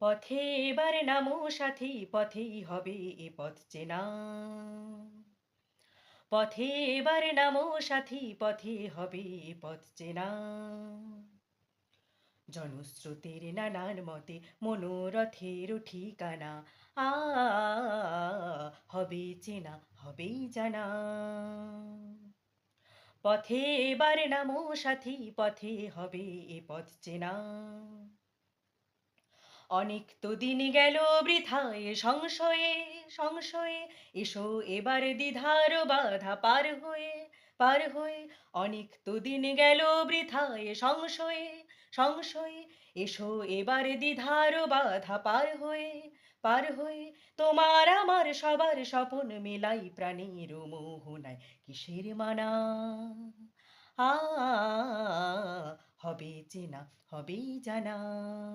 পথে এবার নামো সাথী, পথেই হবে এ পথ চেনা। পথে এবার নামো সাথী, পথে হবে এ পথ চেনা। জনস্রোতের নানান মতে মনোরথের ঠিকানা। আ হবে চেনা, হবেই জানা। পথে এবার নামো সাথী, পথে হবে এ পথ চেনা। অনেক তো দিন গেল বৃথায় সংশয়ে সংশয়ে, এসো এবার দ্বিধার বাধা পার হয়ে। অনেক তো দিন গেল বৃথায় সংশয়ে সংশয়ে, এসো এবার দ্বিধার বাধা পার হয়ে। তোমার আমার সবার স্বপন মেলাই প্রাণীর মোহনায়, কিসের মানা। আ হবে চেনা, হবেই জানা।